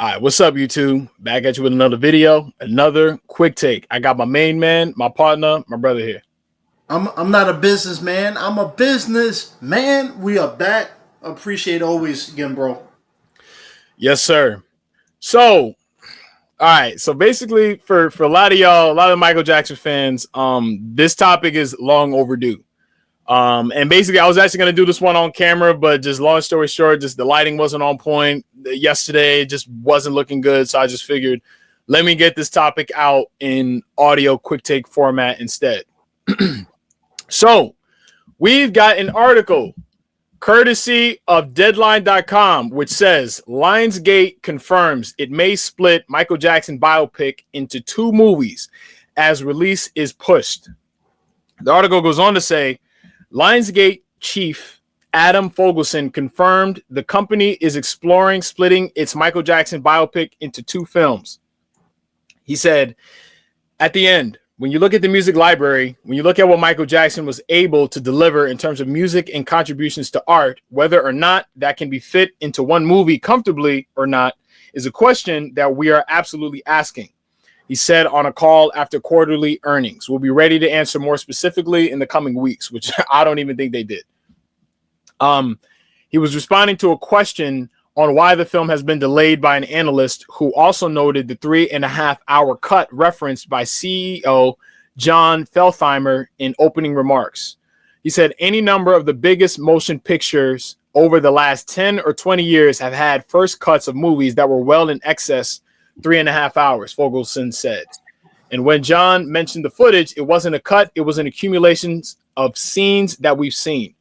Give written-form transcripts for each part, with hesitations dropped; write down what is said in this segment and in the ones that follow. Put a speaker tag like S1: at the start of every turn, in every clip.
S1: All right, what's up, YouTube? Back at you with another video, another quick take. I got my main man, my partner, my brother here.
S2: I'm not a businessman. I'm a business man. We are back. Appreciate always again, bro.
S1: Yes, sir. So, all right. So basically, for a lot of y'all, a lot of Michael Jackson fans, this topic is long overdue. And basically, I was actually going to do this one on camera, but just long story short, just the lighting wasn't on point yesterday. It just wasn't looking good. So I just figured, let me get this topic out in audio quick take format instead. So we've got an article courtesy of deadline.com, which says Lionsgate confirms it may split Michael Jackson biopic into two movies as release is pushed. The article goes on to say, Lionsgate chief Adam Fogelson confirmed the company is exploring splitting its Michael Jackson biopic into two films. He said, at the end, when you look at the music library, when you look at what Michael Jackson was able to deliver in terms of music and contributions to art, whether or not that can be fit into one movie comfortably or not is a question that we are absolutely asking. He said on a call after quarterly earnings. We'll be ready to answer more specifically in the coming weeks, which I don't even think they did. He was responding to a question on why the film has been delayed by an analyst who also noted the 3.5-hour cut referenced by CEO John Feltheimer in opening remarks. He said any number of the biggest motion pictures over the last 10 or 20 years have had first cuts of movies that were well in excess 3.5 hours, Fogelson said. And when John mentioned the footage, it wasn't a cut, it was an accumulation of scenes that we've seen.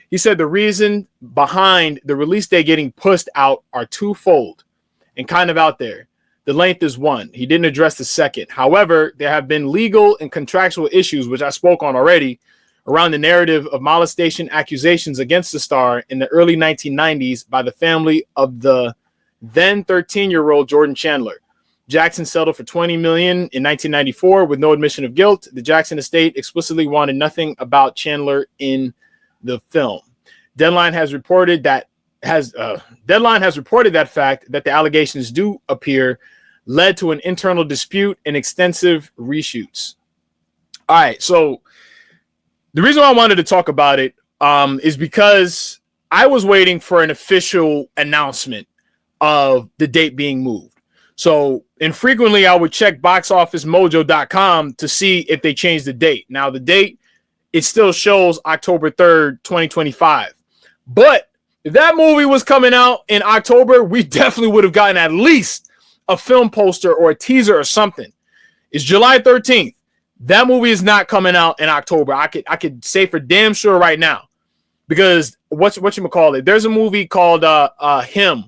S1: He said the reason behind the release date getting pushed out are twofold and kind of out there. The length is one. He didn't address the second. However, there have been legal and contractual issues, which I spoke on already, around the narrative of molestation accusations against the star in the early 1990s by the family of the then 13-year-old Jordan Chandler. Jackson settled for $20 million in 1994 with no admission of guilt. The Jackson estate explicitly wanted nothing about Chandler in the film. Deadline has reported that fact that the allegations do appear led to an internal dispute and extensive reshoots. All right, so the reason why I wanted to talk about it is because I was waiting for an official announcement of the date being moved. So infrequently, I would check boxofficemojo.com to see if they changed the date. Now, the date, it still shows October 3rd, 2025. But if that movie was coming out in October, we definitely would have gotten at least a film poster or a teaser or something. It's July 13th. That movie is not coming out in October. I could say for damn sure right now. Because whatchamacallit, there's a movie called Him,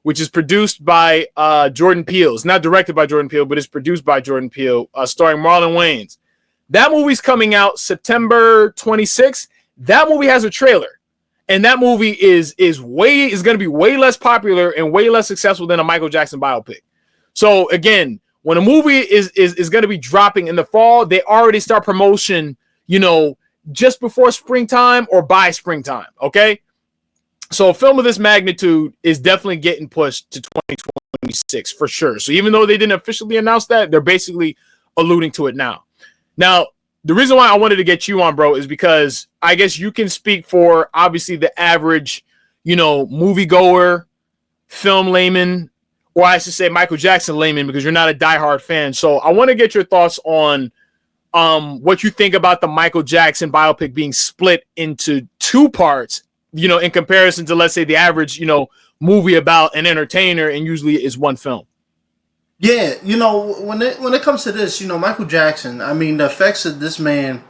S1: which is produced by Jordan Peele. It's not directed by Jordan Peele, but it's produced by Jordan Peele, starring Marlon Wayans. That movie's coming out September 26th. That movie has a trailer. And that movie is going to be way less popular and way less successful than a Michael Jackson biopic. So again, when a movie is going to be dropping in the fall, they already start promotion, just before springtime or by springtime. Okay. So a film of this magnitude is definitely getting pushed to 2026 for sure. So even though they didn't officially announce that, they're basically alluding to it now. Now, the reason why I wanted to get you on, bro, is because I guess you can speak for obviously the average, moviegoer, film layman, or I should say Michael Jackson layman, because you're not a diehard fan. So I want to get your thoughts on what you think about the Michael Jackson biopic being split into two parts, in comparison to, let's say, the average, movie about an entertainer, and usually is one film.
S2: Yeah, when it comes to this, Michael Jackson. I mean, the effects of this man,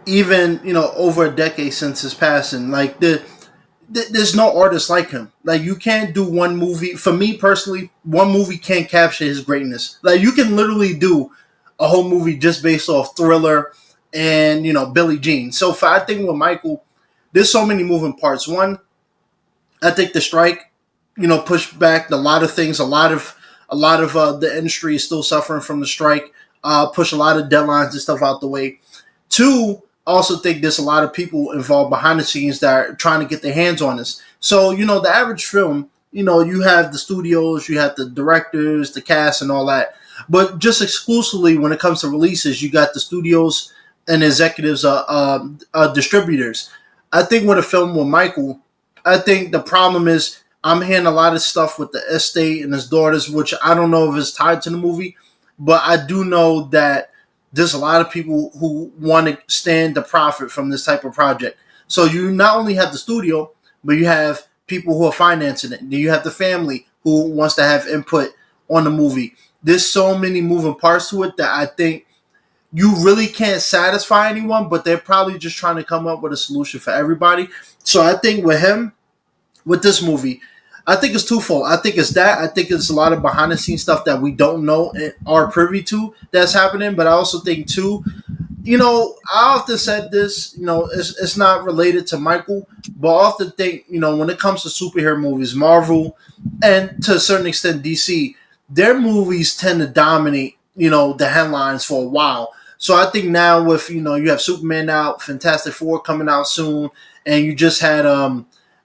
S2: even over a decade since his passing, like there's no artist like him. Like you can't do one movie. For me personally, one movie can't capture his greatness. Like you can literally do a whole movie just based off Thriller and Billie Jean. So I think with Michael, there's so many moving parts. One, I think the strike, pushed back a lot of things. A lot of the industry is still suffering from the strike. Push a lot of deadlines and stuff out the way. Two, I also think there's a lot of people involved behind the scenes that are trying to get their hands on this. So the average film, you have the studios, you have the directors, the cast, and all that. But just exclusively when it comes to releases, you got the studios and executives, distributors. I think with a film with Michael, I think the problem is I'm hearing a lot of stuff with the estate and his daughters, which I don't know if it's tied to the movie, but I do know that there's a lot of people who want to stand the profit from this type of project. So you not only have the studio, but you have people who are financing it. Then you have the family who wants to have input on the movie. There's so many moving parts to it that I think you really can't satisfy anyone, but they're probably just trying to come up with a solution for everybody. So I think with him, with this movie, I think it's twofold. I think it's that. I think it's a lot of behind the scenes stuff that we don't know and are privy to that's happening. But I also think too, I often said this, it's not related to Michael, but I often think, when it comes to superhero movies, Marvel and to a certain extent DC, their movies tend to dominate, the headlines for a while. So I think now with, you have Superman out, Fantastic Four coming out soon, and you just had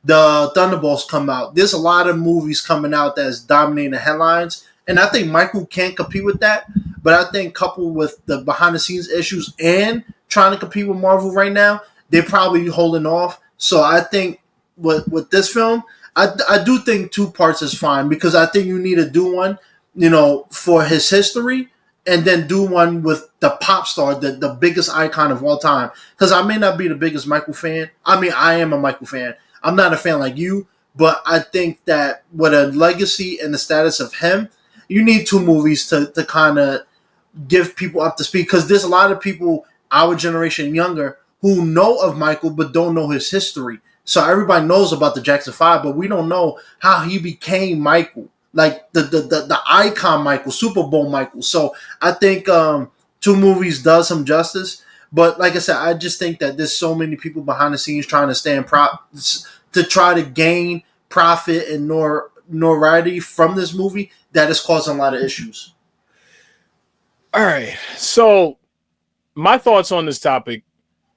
S2: the Thunderbolts come out. There's a lot of movies coming out that's dominating the headlines. And I think Michael can't compete with that. But I think coupled with the behind the scenes issues and trying to compete with Marvel right now, they're probably holding off. So I think with this film, I do think two parts is fine because I think you need to do one, for his history and then do one with the pop star, the biggest icon of all time. Because I may not be the biggest Michael fan. I mean, I am a Michael fan. I'm not a fan like you, but I think that with a legacy and the status of him, you need two movies to kind of give people up to speed because there's a lot of people our generation and younger who know of Michael but don't know his history. So everybody knows about the Jackson 5, but we don't know how he became Michael, like the icon Michael, Super Bowl Michael. So I think two movies does him justice. But like I said, I just think that there's so many people behind the scenes trying to stand to try to gain profit and notoriety from this movie that is causing a lot of issues.
S1: All right. So my thoughts on this topic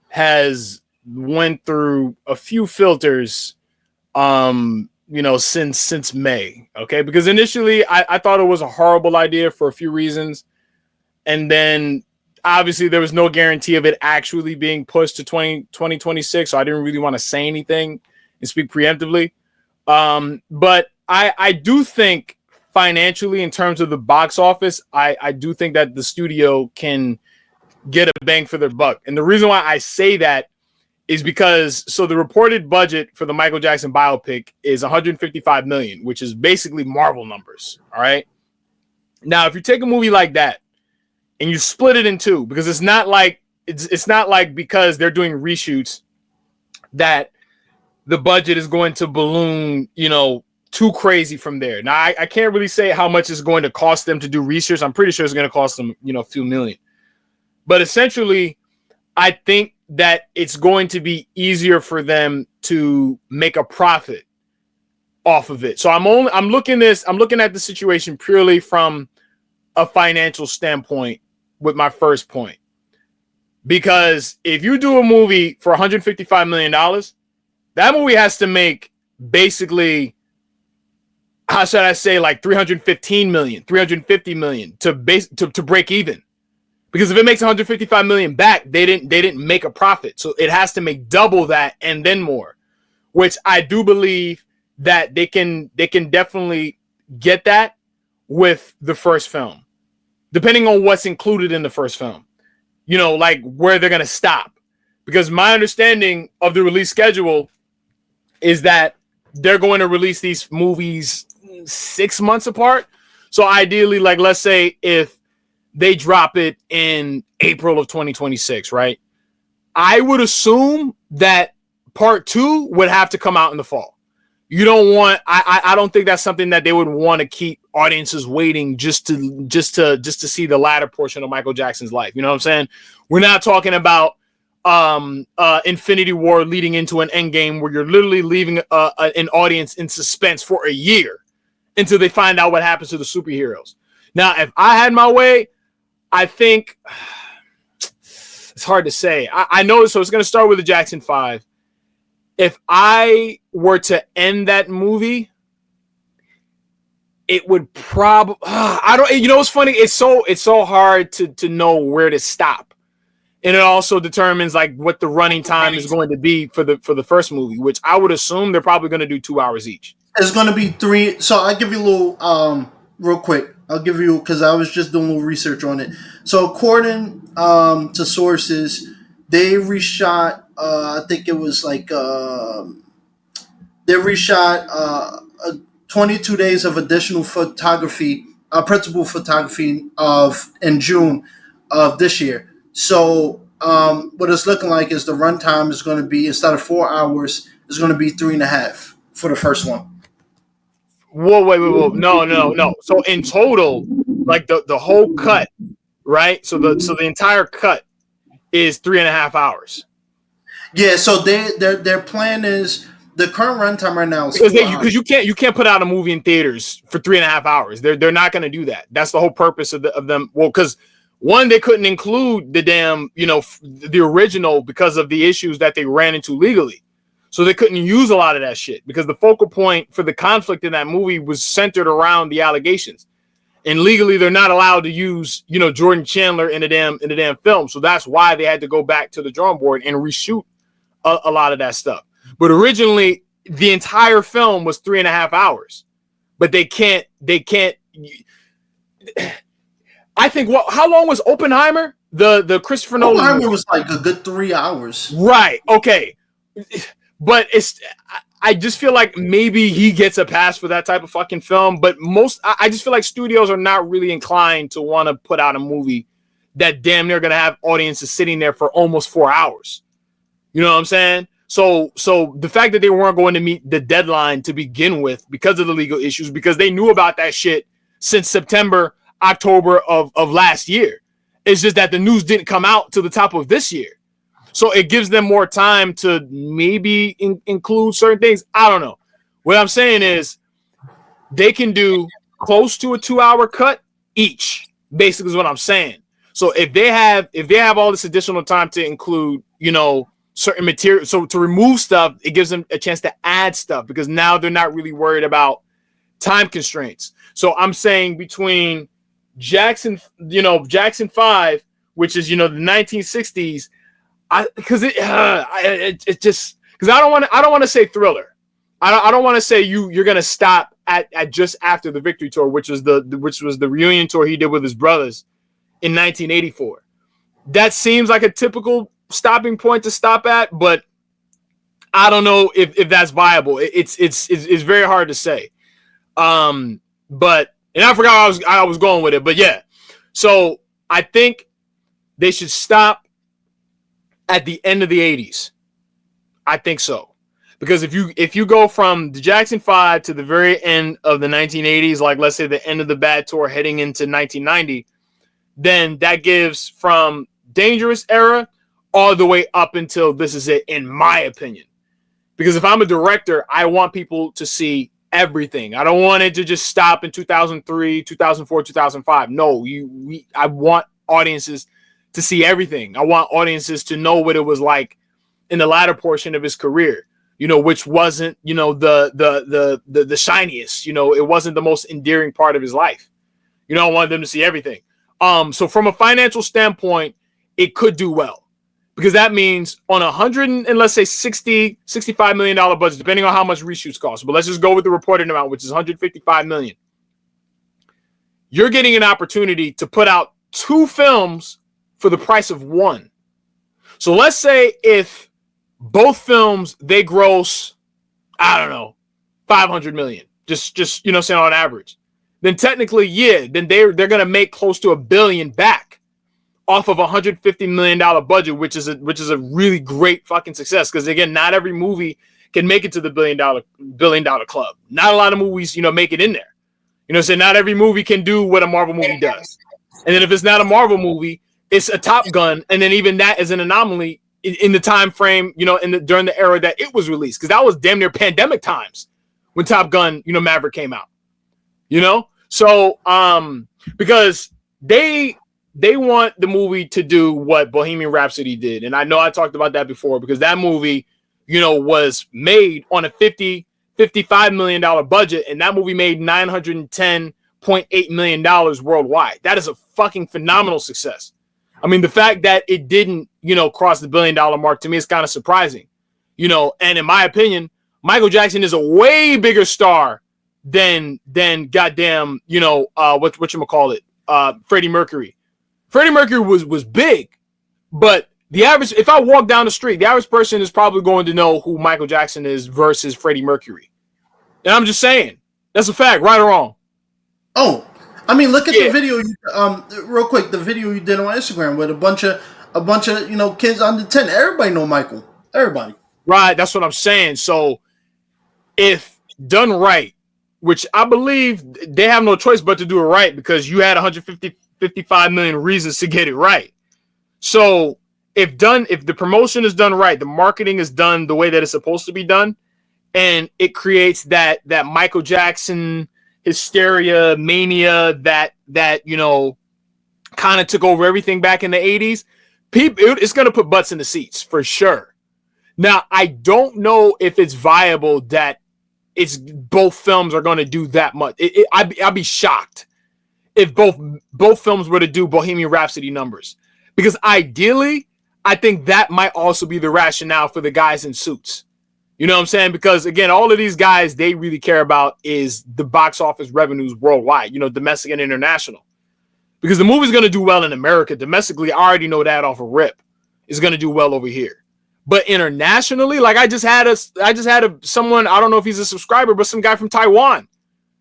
S1: has went through a few filters since May. Okay. Because initially I thought it was a horrible idea for a few reasons. And then obviously there was no guarantee of it actually being pushed to 2026. So I didn't really want to say anything and speak preemptively. But I do think financially in terms of the box office, I do think that the studio can get a bang for their buck. And the reason why I say that is because the reported budget for the Michael Jackson biopic is $155 million, which is basically Marvel numbers. All right. Now, if you take a movie like that and you split it in two, because it's not like because they're doing reshoots that the budget is going to balloon, too crazy from there. Now, I can't really say how much it's going to cost them to do research. I'm pretty sure it's going to cost them, a few million. But essentially, I think that it's going to be easier for them to make a profit off of it. So I'm looking at the situation purely from a financial standpoint with my first point. Because if you do a movie for $155 million, that movie has to make basically, how should I say, like 315 million, 350 million to break even. Because if it makes 155 million back, they didn't make a profit. So it has to make double that and then more, which I do believe that they can definitely get that with the first film, depending on what's included in the first film, like where they're going to stop. Because my understanding of the release schedule is that they're going to release these movies 6 months apart. So ideally, like, let's say if they drop it in April of 2026, right? I would assume that part 2 would have to come out in the fall. You don't want, I don't think that's something that they would want to keep audiences waiting just to see the latter portion of Michael Jackson's life. You know what I'm saying? We're not talking about Infinity War leading into an Endgame where you're literally leaving an audience in suspense for a year until they find out what happens to the superheroes. Now, if I had my way, I think it's hard to say. I know, so it's going to start with the Jackson 5. If I were to end that movie, it would probably I don't, you know, what's funny, it's so hard to know where to stop, and it also determines like what the running time is going to be for the first movie, which I would assume they're probably going to do 2 hours each.
S2: It's going to be 3. So I'll give you a little, real quick. I'll give you, because I was just doing a little research on it. So according to sources, they reshot, I think it was like, they reshot 22 days of additional photography, principal photography of in June of this year. So what it's looking like is the runtime is going to be, instead of 4 hours, it's going to be 3.5 for the first one.
S1: Whoa, whoa. No. So in total, like the whole cut, right? So the entire cut is 3.5 hours.
S2: Yeah. So their plan is, the current runtime right now is
S1: because you can't put out a movie in theaters for 3.5 hours. They're not going to do that. That's the whole purpose of them. Well, because one, they couldn't include the damn, you know, the original because of the issues that they ran into legally. So they couldn't use a lot of that shit because the focal point for the conflict in that movie was centered around the allegations. And legally, they're not allowed to use, you know, Jordan Chandler in the damn film. So that's why they had to go back to the drawing board and reshoot a lot of that stuff. But originally, the entire film was 3.5 hours. But they can't. I think how long was Oppenheimer? The Christopher Nolan movie?
S2: Oppenheimer was like a good 3 hours.
S1: Right. Okay. But I just feel like maybe he gets a pass for that type of fucking film. But I just feel like studios are not really inclined to want to put out a movie that damn near going to have audiences sitting there for almost 4 hours. You know what I'm saying? So the fact that they weren't going to meet the deadline to begin with because of the legal issues, because they knew about that shit since September, October of last year. It's just that the news didn't come out to the top of this year. So it gives them more time to maybe include certain things. I don't know. What I'm saying is they can do close to a 2-hour cut each, basically is what I'm saying. So if they have all this additional time to include, you know, certain material, so to remove stuff, it gives them a chance to add stuff because now they're not really worried about time constraints. So I'm saying between Jackson 5, which is, you know, the 1960s, because it just, because I don't want to say thriller. I don't want to say you're gonna stop at just after the Victory Tour, which was the reunion tour he did with his brothers in 1984. That seems like a typical stopping point to stop at, but I don't know if that's viable. It's very hard to say. But, and I forgot I was going with it, but yeah. So I think they should stop at the end of the 80s. I think so. Because if you go from the Jackson 5 to the very end of the 1980s, like let's say the end of the Bad Tour heading into 1990, then that gives from Dangerous era all the way up until This Is It, in my opinion. Because if I'm a director, I want people to see everything. I don't want it to just stop in 2003, 2004, 2005. No, I want audiences to see everything. I want audiences to know what it was like in the latter portion of his career, you know, which wasn't, you know, the shiniest, you know, it wasn't the most endearing part of his life. You know, I wanted them to see everything. So from a financial standpoint, it could do well. Because that means on $100 and let's say $65 million budget, depending on how much reshoots cost. But let's just go with the reported amount, which is $155 million. You're getting an opportunity to put out 2 films for the price of 1. So let's say if both films, they gross, I don't know, 500 million, just, you know, saying on average, then technically, yeah, then they're going to make close to $1 billion back off of $150 million budget, which is a really great fucking success. Because again, not every movie can make it to the billion dollar club. Not a lot of movies, you know, make it in there. You know, so not every movie can do what a Marvel movie does. And then if it's not a Marvel movie, it's a Top Gun, and then even that is an anomaly in the time frame, you know, during the era that it was released, because that was damn near pandemic times when Top Gun, you know, Maverick came out. You know, so because they want the movie to do what Bohemian Rhapsody did. And I know I talked about that before because that movie, you know, was made on a $50 $55 million budget, and that movie made $910.8 million worldwide. That is a fucking phenomenal success. I mean, the fact that it didn't, cross the $1 billion mark, to me is kind of surprising. And in my opinion, Michael Jackson is a way bigger star than goddamn, whatchamacallit, Freddie Mercury. Freddie Mercury was big, but the average, if I walk down the street, the average person is probably going to know who Michael Jackson is versus Freddie Mercury. And I'm just saying, that's a fact, right or wrong.
S2: Oh, I mean, look at the video. Real quick, the video you did on Instagram with a bunch of kids under 10. Everybody know Michael. Everybody.
S1: Right, that's what I'm saying. So, if done right, which I believe they have no choice but to do it right, because you had 55 million reasons to get it right. So, if the promotion is done right, the marketing is done the way that it's supposed to be done, and it creates that Michael Jackson hysteria, mania that kind of took over everything back in the 80s, it's going to put butts in the seats for sure. Now, I don't know if it's viable that both films are going to do that much. I'd be shocked if both films were to do Bohemian Rhapsody numbers, because ideally, I think that might also be the rationale for the guys in suits. You know what I'm saying? Because again, all of these guys, they really care about is the box office revenues worldwide, domestic and international. Because the movie's going to do well in America. Domestically, I already know that off a rip. It's going to do well over here. But internationally, like I just had someone, I don't know if he's a subscriber, but some guy from Taiwan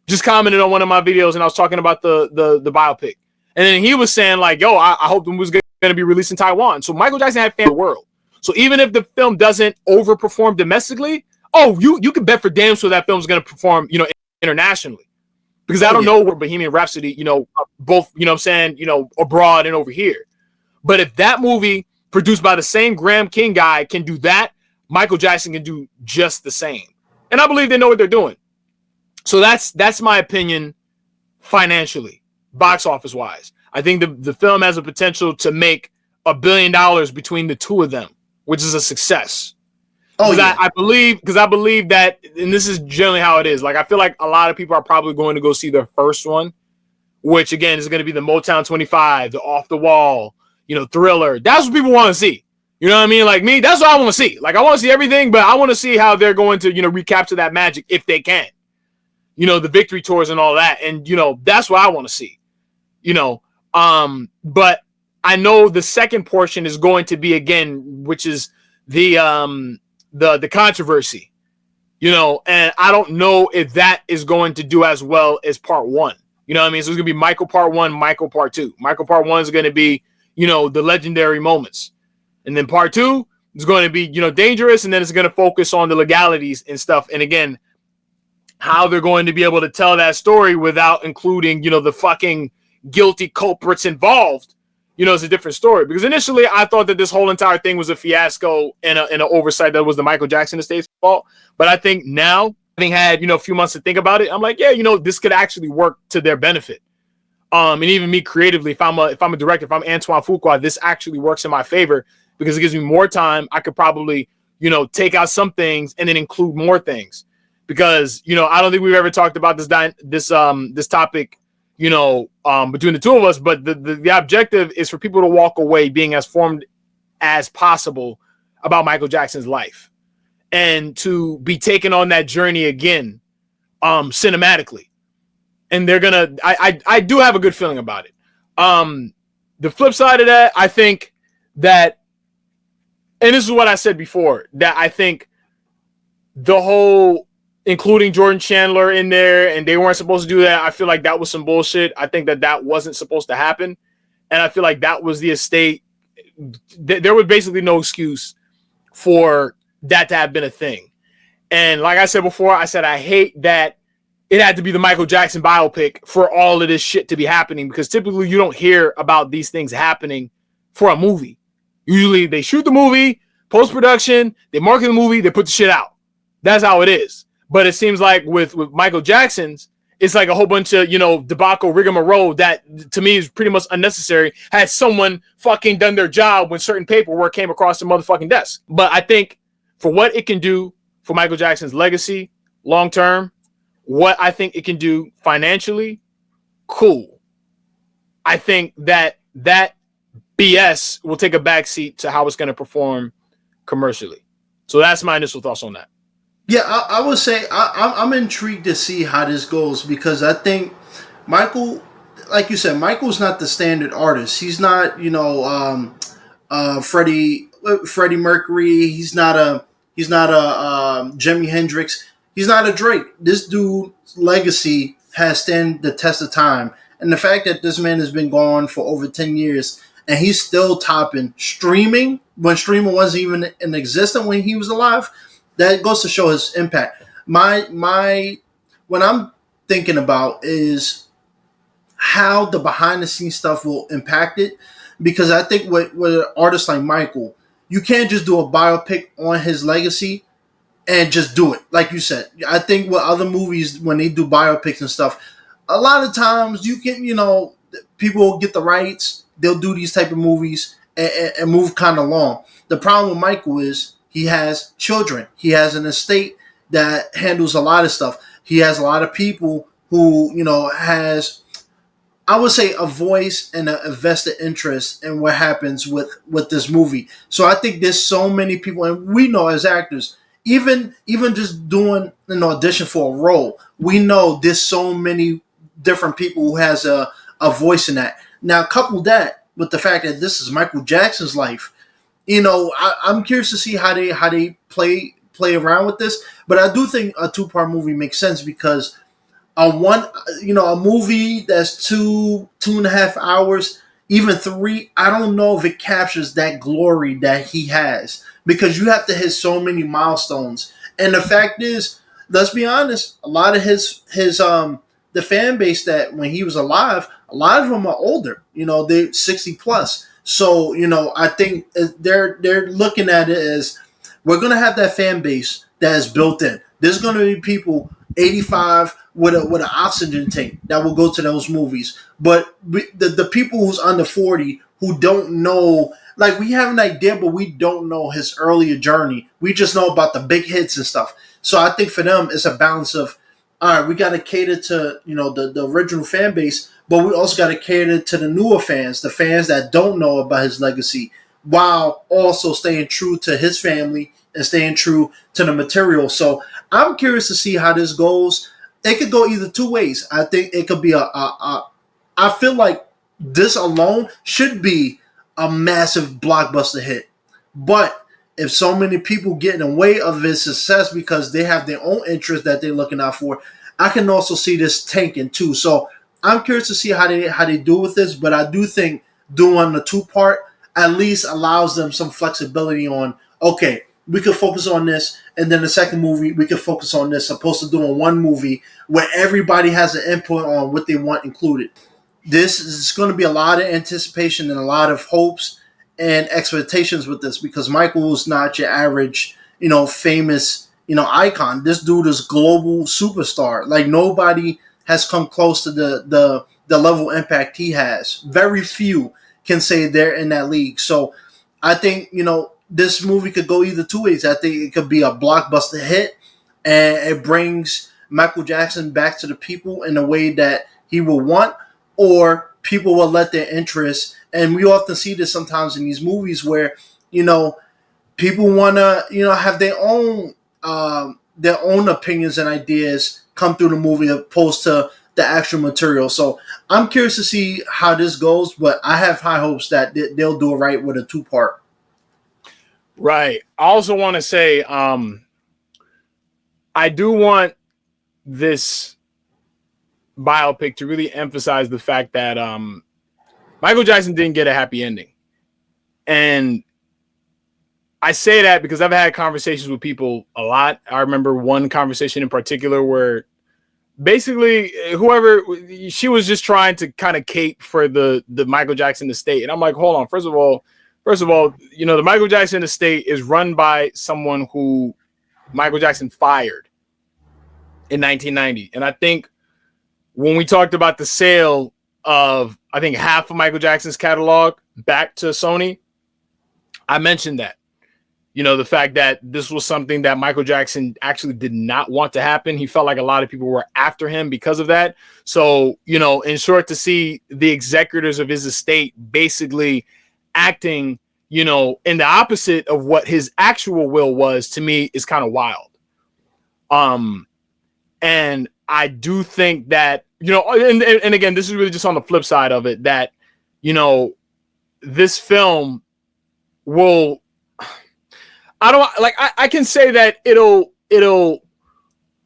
S1: just commented on one of my videos, and I was talking about the biopic. And then he was saying like, yo, I hope the movie's going to be released in Taiwan. So Michael Jackson had fans in the world. So even if the film doesn't overperform domestically, you can bet for damn sure that film's going to perform, internationally. Because I don't know where Bohemian Rhapsody, both, abroad and over here. But if that movie produced by the same Graham King guy can do that, Michael Jackson can do just the same. And I believe they know what they're doing. So that's my opinion financially, box office wise. I think the film has a potential to make $1 billion between the two of them, which is a success. I believe that, and this is generally how it is. Like, I feel like a lot of people are probably going to go see the first one, which again is going to be the Motown 25, the Off the Wall, Thriller. That's what people want to see. You know what I mean? Like me, that's what I want to see. Like, I want to see everything, but I want to see how they're going to, recapture that magic if they can. The victory tours and all that. And, that's what I want to see. But I know the second portion is going to be, again, which is the controversy, and I don't know if that is going to do as well as part one. You know what I mean? So it's going to be Michael part one, Michael part two. Michael part one is going to be, the legendary moments. And then part two is going to be, dangerous. And then it's going to focus on the legalities and stuff. And again, how they're going to be able to tell that story without including, the fucking guilty culprits involved, is a different story. Because initially I thought that this whole entire thing was a fiasco and an oversight that was the Michael Jackson estate's fault. But I think now, having had, a few months to think about it, I'm like, yeah, this could actually work to their benefit. And even me creatively, if I'm a director, if I'm Antoine Fuqua, this actually works in my favor because it gives me more time. I could probably, take out some things and then include more things. Because, I don't think we've ever talked about this topic, between the two of us, but the objective is for people to walk away being as formed as possible about Michael Jackson's life and to be taken on that journey again, cinematically. And they're gonna, I do have a good feeling about it. The flip side of that, I think that, and this is what I said before, that I think the whole including Jordan Chandler in there, and they weren't supposed to do that. I feel like that was some bullshit. I think that wasn't supposed to happen. And I feel like that was the estate. There was basically no excuse for that to have been a thing. And like I said before, I said I hate that it had to be the Michael Jackson biopic for all of this shit to be happening, because typically you don't hear about these things happening for a movie. Usually they shoot the movie, post-production, they market the movie, they put the shit out. That's how it is. But it seems like with Michael Jackson's, it's like a whole bunch of, debacle rigmarole that to me is pretty much unnecessary. Had someone fucking done their job when certain paperwork came across the motherfucking desk. But I think for what it can do for Michael Jackson's legacy, long term, what I think it can do financially, cool. I think that BS will take a backseat to how it's going to perform commercially. So that's my initial thoughts on that.
S2: Yeah, I would say I'm intrigued to see how this goes because I think Michael, like you said, Michael's not the standard artist. He's not, Freddie Mercury. He's not a Jimi Hendrix. He's not a Drake. This dude's legacy has stand the test of time, and the fact that this man has been gone for over 10 years and he's still topping streaming when streaming wasn't even in existence when he was alive. That goes to show his impact. My what I'm thinking about is how the behind the scenes stuff will impact it because I think with artists like Michael, you can't just do a biopic on his legacy and just do it. Like you said, I think with other movies, when they do biopics and stuff, a lot of times you can, people get the rights, they'll do these type of movies and move kind of long. The problem with Michael is he has children. He has an estate that handles a lot of stuff. He has a lot of people who, has, I would say, a voice and a vested interest in what happens with this movie. So I think there's so many people, and we know as actors, even just doing an audition for a role, we know there's so many different people who has a voice in that. Now, couple that with the fact that this is Michael Jackson's life, I'm curious to see how they play around with this. But I do think a two-part movie makes sense because a movie that's 2.5 hours, even 3, I don't know if it captures that glory that he has because you have to hit so many milestones. And the fact is, let's be honest, a lot of his the fan base that when he was alive, a lot of them are older. They're 60 plus. So I think they're looking at it as we're gonna have that fan base that is built in. There's gonna be people 85 with an oxygen tank that will go to those movies. But the people who's under 40 who don't know, like we have an idea, but we don't know his earlier journey. We just know about the big hits and stuff. So I think for them, it's a balance of, all right, we got to cater to, the original fan base, but we also got to cater to the newer fans, the fans that don't know about his legacy, while also staying true to his family and staying true to the material. So I'm curious to see how this goes. It could go either two ways. I think it could be I feel like this alone should be a massive blockbuster hit. But if so many people get in the way of his success because they have their own interests that they're looking out for, I can also see this tanking too. So I'm curious to see how they do with this. But I do think doing the two-part at least allows them some flexibility on, okay, we could focus on this, and then the second movie we could focus on this, opposed to doing one movie where everybody has an input on what they want included. This is going to be a lot of anticipation and a lot of hopes and expectations with this because Michael is not your average, famous, icon. This dude is global superstar. Like nobody has come close to the level of impact he has. Very few can say they're in that league. So I think, this movie could go either two ways. I think it could be a blockbuster hit and it brings Michael Jackson back to the people in a way that he will want, or people will let their interests. And we often see this sometimes in these movies where, people want to, have their own opinions and ideas come through the movie opposed to the actual material. So I'm curious to see how this goes, but I have high hopes that they'll do it right with a two-part.
S1: Right. I also want to say, I do want this biopic to really emphasize the fact that Michael Jackson didn't get a happy ending. And I say that because I've had conversations with people a lot. I remember one conversation in particular where basically whoever, she was just trying to kind of cape for the Michael Jackson estate. And I'm like, hold on. First of all, the Michael Jackson estate is run by someone who Michael Jackson fired in 1990. And I think when we talked about the sale of, I think, half of Michael Jackson's catalog back to Sony, I mentioned that. The fact that this was something that Michael Jackson actually did not want to happen. He felt like a lot of people were after him because of that. So, in short, to see the executors of his estate basically acting, in the opposite of what his actual will was, to me is kind of wild. And I do think that, and again, this is really just on the flip side of it, that, this film will, I can say that it'll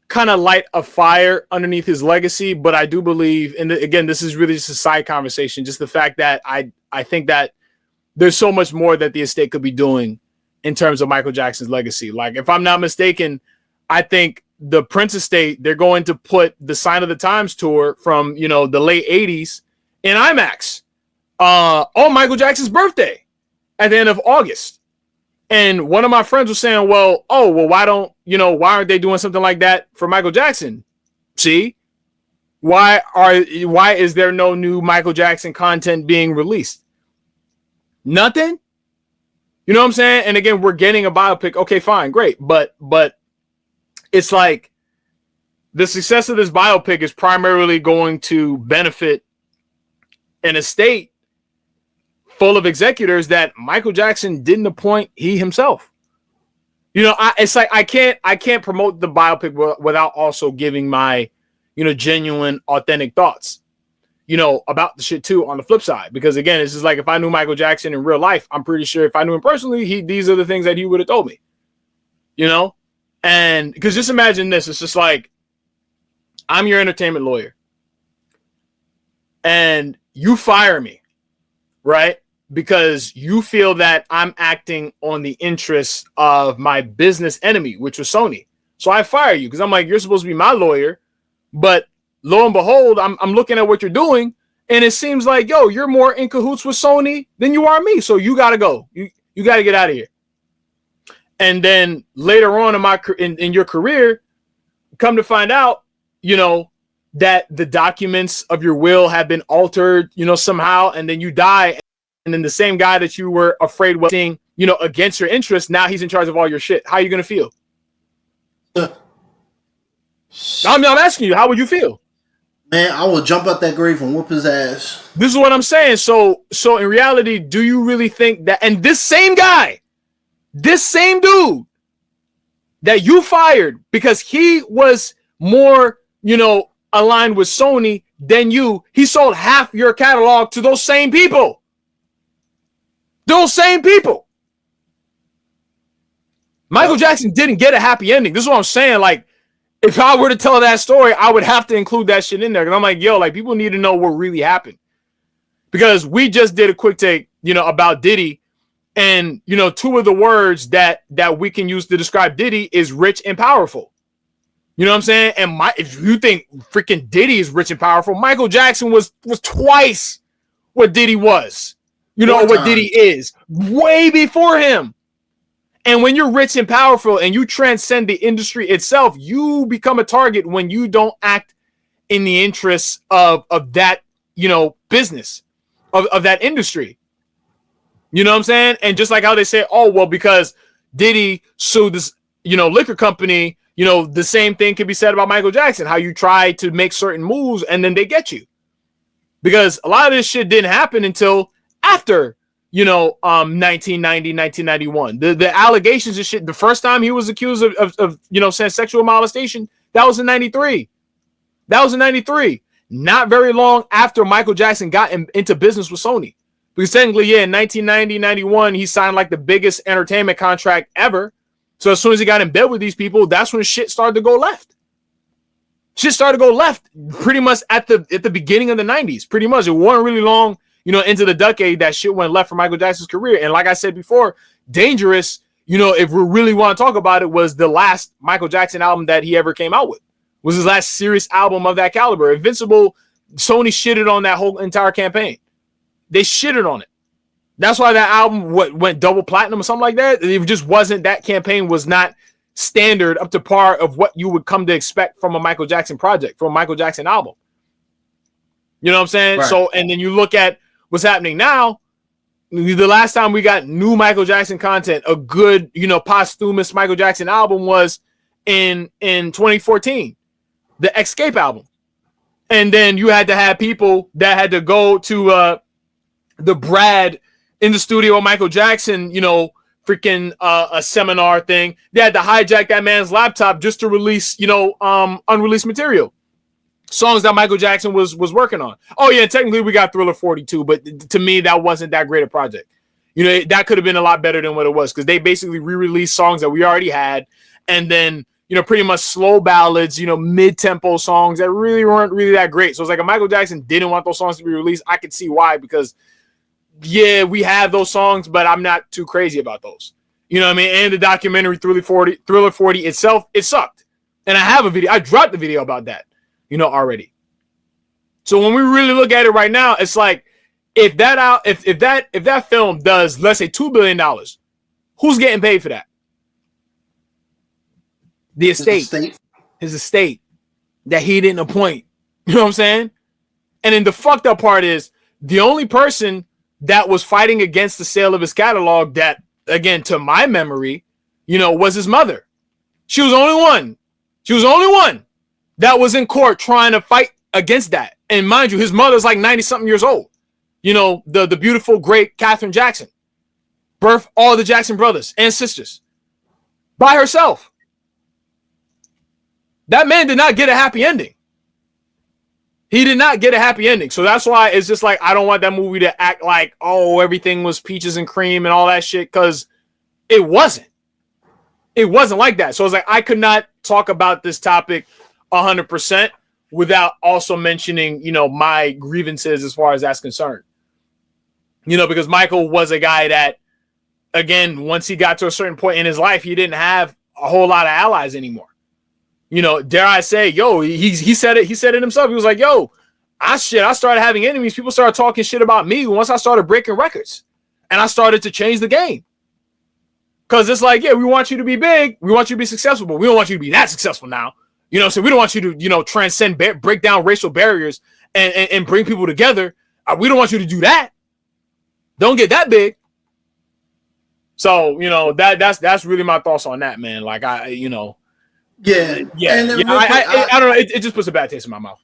S1: kind of light a fire underneath his legacy, but I do believe, and again, this is really just a side conversation, just the fact that I think that there's so much more that the estate could be doing in terms of Michael Jackson's legacy. Like, if I'm not mistaken, I think the Prince estate, they're going to put the Sign of the Times tour from, the late 80s in IMAX on Michael Jackson's birthday at the end of August. And one of my friends was saying, why aren't they doing something like that for Michael Jackson? See, why is there no new Michael Jackson content being released? Nothing. You know what I'm saying? And again, we're getting a biopic. Okay, fine, great. But it's like the success of this biopic is primarily going to benefit an estate full of executors that Michael Jackson didn't appoint he himself. It's like I can't promote the biopic without also giving my, genuine, authentic thoughts, about the shit too on the flip side. Because again, it's just like, if I knew Michael Jackson in real life, I'm pretty sure if I knew him personally, these are the things that he would have told me, And because just imagine this, it's just like, I'm your entertainment lawyer and you fire me, right? Because you feel that I'm acting on the interests of my business enemy, which was Sony. So I fire you because I'm like, you're supposed to be my lawyer. But lo and behold, I'm looking at what you're doing. And it seems like, you're more in cahoots with Sony than you are me. So you got to go. You got to get out of here. And then later on in your career, come to find out, that the documents of your will have been altered, somehow. And then you die. And then the same guy that you were afraid was seeing, against your interests, now he's in charge of all your shit. How are you going to feel? I'm asking you, how would you feel?
S2: Man, I will jump out that grave and whoop his ass.
S1: This is what I'm saying. So in reality, do you really think that, and this same guy, this same dude that you fired because he was more, aligned with Sony than you, he sold half your catalog to those same people. Those same people. Michael Jackson didn't get a happy ending. This is what I'm saying. Like, if I were to tell that story, I would have to include that shit in there. Because I'm like, people need to know what really happened. Because we just did a quick take, about Diddy. And, two of the words that we can use to describe Diddy is rich and powerful. You know what I'm saying? And if you think freaking Diddy is rich and powerful, Michael Jackson was twice what Diddy was. What Diddy is way before him. And when you're rich and powerful and you transcend the industry itself, you become a target when you don't act in the interests of that, business of that industry. You know what I'm saying? And just like how they say, because Diddy sued this, liquor company, the same thing can be said about Michael Jackson, how you try to make certain moves and then they get you. Because a lot of this shit didn't happen until after, 1990, 1991. The allegations and shit, the first time he was accused of saying sexual molestation, that was in 93. Not very long after Michael Jackson got into business with Sony. Because technically, in 1990, 91, he signed like the biggest entertainment contract ever. So as soon as he got in bed with these people, that's when shit started to go left. Shit started to go left pretty much at the beginning of the 90s. Pretty much. It wasn't really long, into the decade that shit went left for Michael Jackson's career. And like I said before, Dangerous, if we really want to talk about it, was the last Michael Jackson album that he ever came out with. Was his last serious album of that caliber. Invincible, Sony shitted on that whole entire campaign. They shitted on it. That's why that album went double platinum or something like that. It just wasn't, that campaign was not standard up to par of what you would come to expect from a Michael Jackson project, from a Michael Jackson album. You know what I'm saying? Right. So, and then you look at what's happening now, The last time we got new Michael Jackson content, a good, posthumous Michael Jackson album was in 2014, the Escape album. And then you had to have people that had to go to the Brad in the studio with Michael Jackson, freaking a seminar thing. They had to hijack that man's laptop just to release, unreleased material. Songs that Michael Jackson was working on. Oh yeah, technically we got Thriller 42, but to me that wasn't that great a project. That could have been a lot better than what it was, because they basically re-released songs that we already had, and then pretty much slow ballads, mid-tempo songs that really weren't really that great. So it's like if Michael Jackson didn't want those songs to be released, I could see why, because yeah, we have those songs, but I'm not too crazy about those. You know what I mean? And the documentary Thriller 40 itself, it sucked. And I have a video. I dropped the video about that, already. So when we really look at it right now, it's like if that film does, let's say, $2 billion, who's getting paid for that? The estate. His estate that he didn't appoint. You know what I'm saying? And then the fucked up part is the only person that was fighting against the sale of his catalog that, again, to my memory, was his mother. She was the only one. She was the only one that was in court trying to fight against that. And mind you, his mother's like 90-something years old. The beautiful, great Catherine Jackson. Birthed all the Jackson brothers and sisters by herself. That man did not get a happy ending. He did not get a happy ending. So that's why it's just like, I don't want that movie to act like, oh, everything was peaches and cream and all that shit, because it wasn't. It wasn't like that. So it's like, I could not talk about this topic 100% without also mentioning, my grievances as far as that's concerned. Because Michael was a guy that, again, once he got to a certain point in his life, he didn't have a whole lot of allies anymore. Dare I say, he said it himself. He was like, I started having enemies. People started talking shit about me once I started breaking records. And I started to change the game. Because it's like, yeah, we want you to be big. We want you to be successful, but we don't want you to be that successful now. So we don't want you to, transcend, break down racial barriers and bring people together. We don't want you to do that. Don't get that big. So, that's really my thoughts on that, man. Like,
S2: Yeah.
S1: And then I don't know. It just puts a bad taste in my mouth.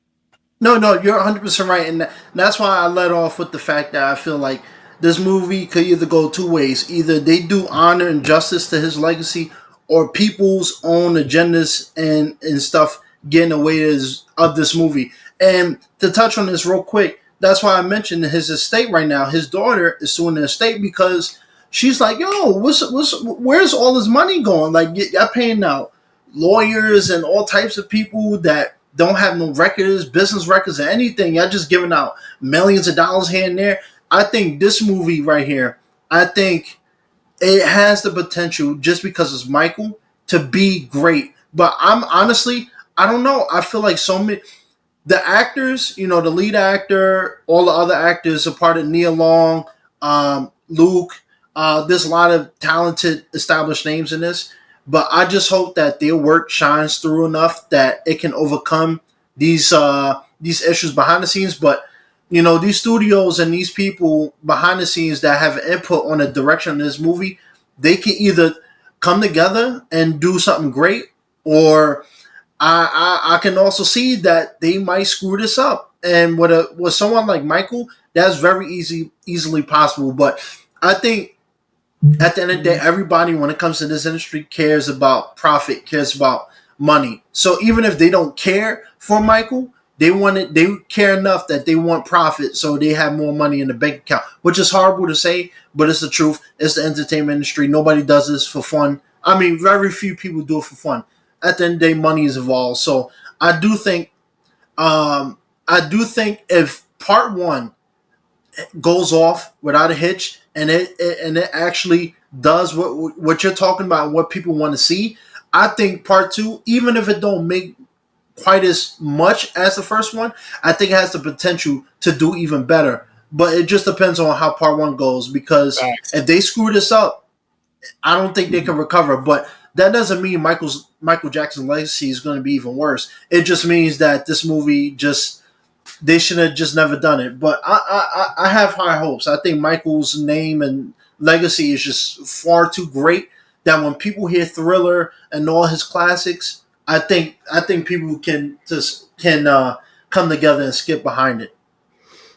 S2: No, you're 100% right. And that's why I let off with the fact that I feel like this movie could either go two ways. Either they do honor and justice to his legacy, or people's own agendas and stuff get in the way of this movie. And to touch on this real quick, that's why I mentioned his estate right now. His daughter is suing the estate because she's like, where's all this money going? Like, y'all paying out lawyers and all types of people that don't have no records, business records, or anything. Y'all just giving out millions of dollars here and there. I think this movie right here, I think it has the potential, just because it's Michael, to be great. But I don't know. I feel like so many, the actors, the lead actor, all the other actors are part of Nia Long, Luke. There's a lot of talented, established names in this. But I just hope that their work shines through enough that it can overcome these issues behind the scenes. But these studios and these people behind the scenes that have input on the direction of this movie, they can either come together and do something great, or I can also see that they might screw this up. And with someone like Michael, that's very easily possible. But I think at the end of the day, everybody, when it comes to this industry, cares about profit, cares about money. So even if they don't care for Michael, they care enough that they want profit, so they have more money in the bank account, which is horrible to say, but it's the truth. It's the entertainment industry. Nobody does this for fun. I mean, very few people do it for fun. At the end of the day, money is involved. So I do think if part one goes off without a hitch, and it actually does what you're talking about and what people want to see, I think part two, even if it don't make quite as much as the first one, I think it has the potential to do even better. But it just depends on how part one goes, because if they screw this up, I don't think they can recover. But that doesn't mean Michael Jackson's legacy is going to be even worse. It just means that this movie just they should have just never done it. But I have high hopes. I think Michael's name and legacy is just far too great that when people hear Thriller and all his classics, I think people can come together and skip behind it.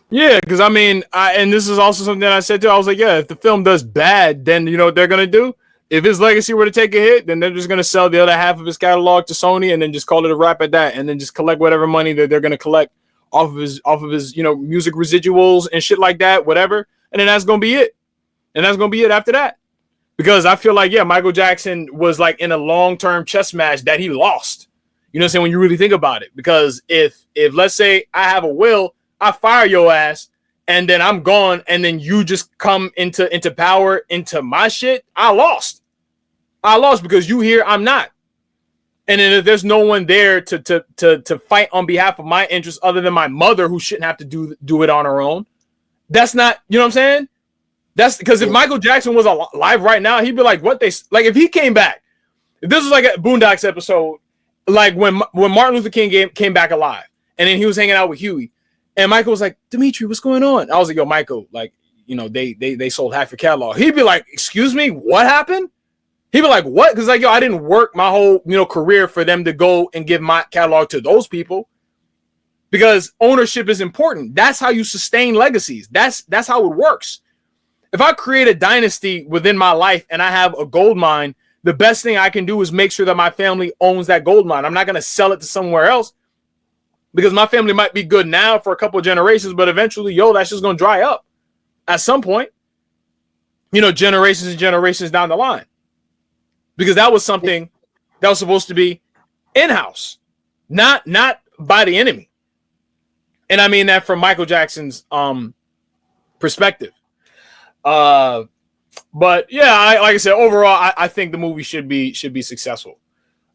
S1: Yeah, because I mean, and this is also something that I said too. I was like, yeah, if the film does bad, then you know what they're gonna do. If his legacy were to take a hit, then they're just gonna sell the other half of his catalog to Sony, and then just call it a wrap at that, and then just collect whatever money that they're gonna collect off of his music residuals and shit like that, whatever. And then that's gonna be it. And that's gonna be it after that. Because I feel like, yeah, Michael Jackson was like in a long-term chess match that he lost. You know what I'm saying? When you really think about it. Because if let's say I have a will, I fire your ass and then I'm gone and then you just come into power into my shit, I lost. I lost because you here, I'm not. And then if there's no one there to fight on behalf of my interests other than my mother, who shouldn't have to do it on her own, that's not, you know what I'm saying? That's because if Michael Jackson was alive right now, he'd be like, what they like if he came back. If this was like a Boondocks episode, like when Martin Luther King came back alive, and then he was hanging out with Huey, and Michael was like, Dimitri, what's going on? I was like, yo, Michael, like, you know, they sold half your catalog. He'd be like, excuse me, what happened? He'd be like, what? Because like, yo, I didn't work my whole career for them to go and give my catalog to those people. Because ownership is important. That's how you sustain legacies. That's how it works. If I create a dynasty within my life and I have a gold mine, the best thing I can do is make sure that my family owns that gold mine. I'm not going to sell it to somewhere else because my family might be good now for a couple of generations, but eventually, that's just going to dry up at some point, generations and generations down the line, because that was something that was supposed to be in-house, not by the enemy. And I mean that from Michael Jackson's perspective. But yeah, like I said, overall, I think the movie should be successful.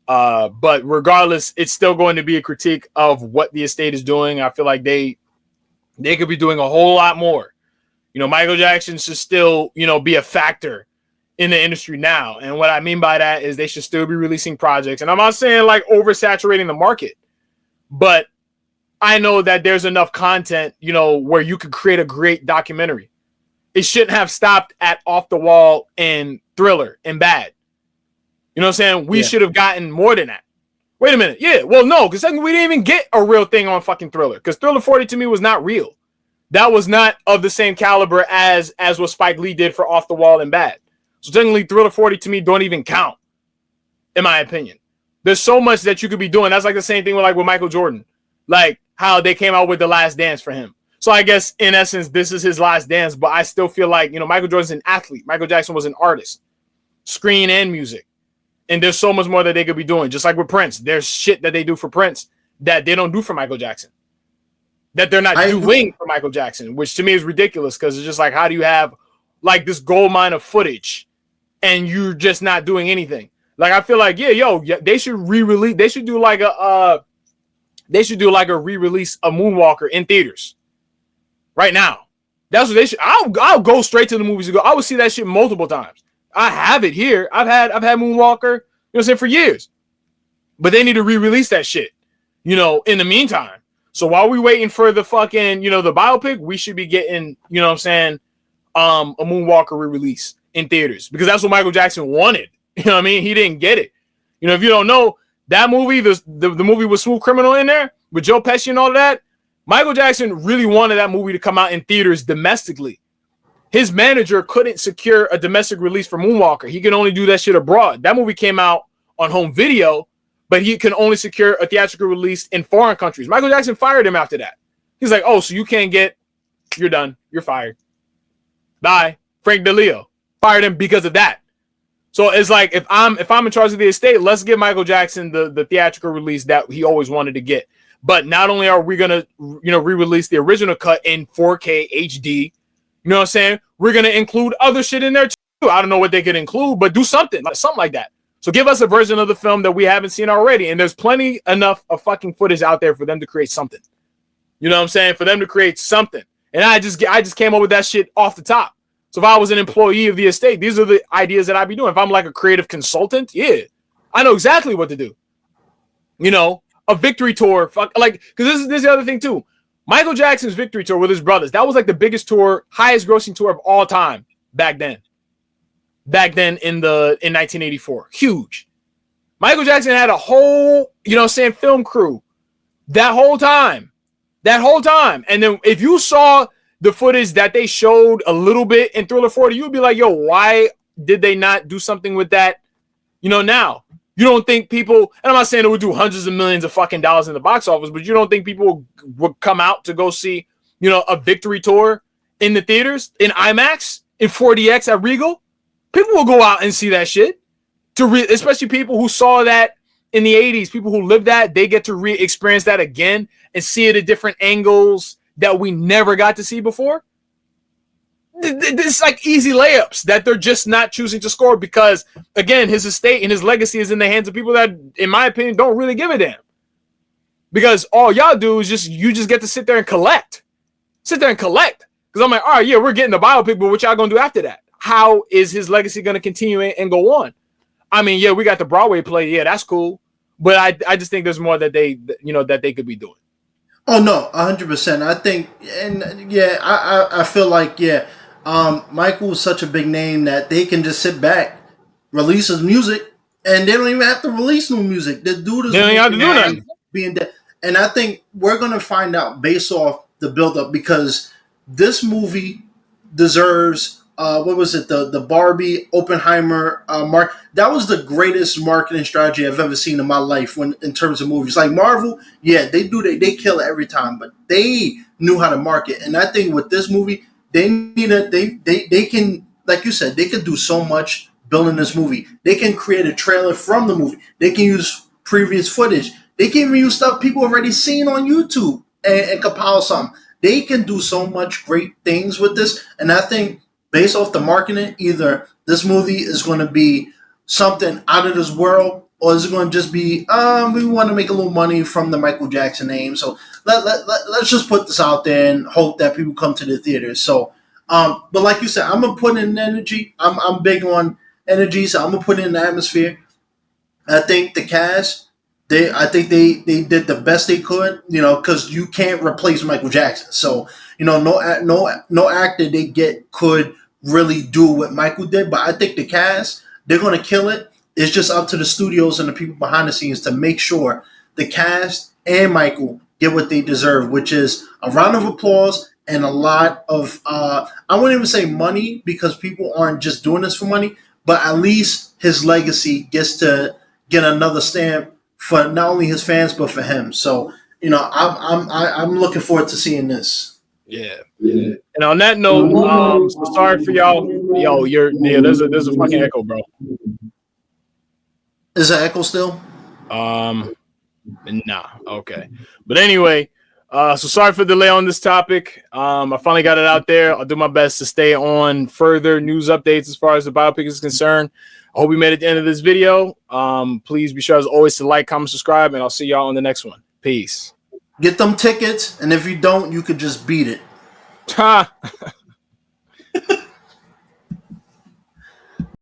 S1: But regardless, it's still going to be a critique of what the estate is doing. I feel like they could be doing a whole lot more. Michael Jackson should still, be a factor in the industry now. And what I mean by that is they should still be releasing projects. And I'm not saying like oversaturating the market, but I know that there's enough content, where you could create a great documentary. It shouldn't have stopped at Off the Wall and Thriller and Bad. You know what I'm saying? We should have gotten more than that. Wait a minute. Yeah, well, no, because we didn't even get a real thing on fucking Thriller. Because Thriller 40 to me was not real. That was not of the same caliber as what Spike Lee did for Off the Wall and Bad. So technically, Thriller 40 to me don't even count, in my opinion. There's so much that you could be doing. That's like the same thing with Michael Jordan. Like how they came out with The Last Dance for him. So I guess in essence, this is his last dance, but I still feel like, Michael Jordan's an athlete. Michael Jackson was an artist, screen and music. And there's so much more that they could be doing. Just like with Prince, there's shit that they do for Prince that they don't do for Michael Jackson, that they're not doing for Michael Jackson, which to me is ridiculous. Cause it's just like, how do you have like this gold mine of footage and you're just not doing anything? Like, I feel like, they should re-release. They should do like a re-release of Moonwalker in theaters. Right now, that's what they should. I'll go straight to the movies and go. I would see that shit multiple times. I have it here. I've had Moonwalker, for years. But they need to re-release that shit, in the meantime. So while we waiting for the fucking, the biopic, we should be getting, a Moonwalker re-release in theaters because that's what Michael Jackson wanted. You know what I mean? He didn't get it. If you don't know that movie, the movie with Smooth Criminal in there with Joe Pesci and all of that. Michael Jackson really wanted that movie to come out in theaters domestically. His manager couldn't secure a domestic release for Moonwalker. He can only do that shit abroad. That movie came out on home video, but he can only secure a theatrical release in foreign countries. Michael Jackson fired him after that. He's like, oh, so you can't you're done. You're fired. Bye. Frank DeLeo fired him because of that. So it's like, if I'm in charge of the estate, let's give Michael Jackson the theatrical release that he always wanted to get. But not only are we going to, re-release the original cut in 4K HD, you know what I'm saying? We're going to include other shit in there too. I don't know what they could include, but do something like that. So give us a version of the film that we haven't seen already. And there's plenty enough of fucking footage out there for them to create something. You know what I'm saying? For them to create something. And I just came up with that shit off the top. So if I was an employee of the estate, these are the ideas that I'd be doing. If I'm like a creative consultant, I know exactly what to do. A victory tour, because this is the other thing too. Michael Jackson's Victory Tour with his brothers, that was like the biggest tour, highest grossing tour of all time back then. Back then in 1984. Huge. Michael Jackson had a whole, film crew that whole time. And then if you saw the footage that they showed a little bit in Thriller 40, you'd be like, yo, why did they not do something with that, now? You don't think people, and I'm not saying it would do hundreds of millions of fucking dollars in the box office, but you don't think people would come out to go see, a Victory Tour in the theaters, in IMAX, in 4DX at Regal? People will go out and see that shit. Especially people who saw that in the 80s, people who lived that, they get to re-experience that again and see it at different angles that we never got to see before. It's like easy layups that they're just not choosing to score because, again, his estate and his legacy is in the hands of people that, in my opinion, don't really give a damn. Because all y'all do is you just get to sit there and collect. Because I'm like, all right, yeah, we're getting the biopic, but what y'all gonna do after that? How is his legacy gonna continue and go on? I mean, yeah, we got the Broadway play. Yeah, that's cool. But I just think there's more that they could be doing.
S2: Oh no, 100%. I think, and yeah, I feel like Michael is such a big name that they can just sit back, release his music, and they don't even have to release new music. The dude is being dead, and I think we're gonna find out based off the build-up because this movie deserves. What was it? The Barbie Oppenheimer mark. That was the greatest marketing strategy I've ever seen in my life. When in terms of movies, like Marvel, yeah, they kill it every time, but they knew how to market. And I think with this movie, they can, like you said, they could do so much building this movie. They can create a trailer from the movie. They can use previous footage. They can even use stuff people already seen on YouTube and compile something. They can do so much great things with this, and I think. Based off the marketing, either this movie is going to be something out of this world, or is it going to just be, we want to make a little money from the Michael Jackson name. So let's just put this out there and hope that people come to the theaters. So, but like you said, I'm going to put in energy. I'm big on energy, so I'm going to put in the atmosphere. I think the cast, I think they did the best they could, because you can't replace Michael Jackson. So, no actor they get could really do what Michael did, but I think the cast, they're going to kill it. It's just up to the studios and the people behind the scenes to make sure the cast and Michael get what they deserve, which is a round of applause and a lot of, I wouldn't even say money because people aren't just doing this for money, but at least his legacy gets to get another stamp for not only his fans, but for him. So, I'm looking forward to seeing this.
S1: Yeah. And on that note, so sorry for y'all. Yo, there's a fucking echo, bro.
S2: Is that echo still?
S1: Nah. Okay. But anyway, so sorry for the delay on this topic. I finally got it out there. I'll do my best to stay on further news updates as far as the biopic is concerned. I hope we made it to the end of this video. Please be sure as always to like, comment, subscribe, and I'll see y'all on the next one. Peace.
S2: Get them tickets, and if you don't, you could just beat it.
S1: Ha!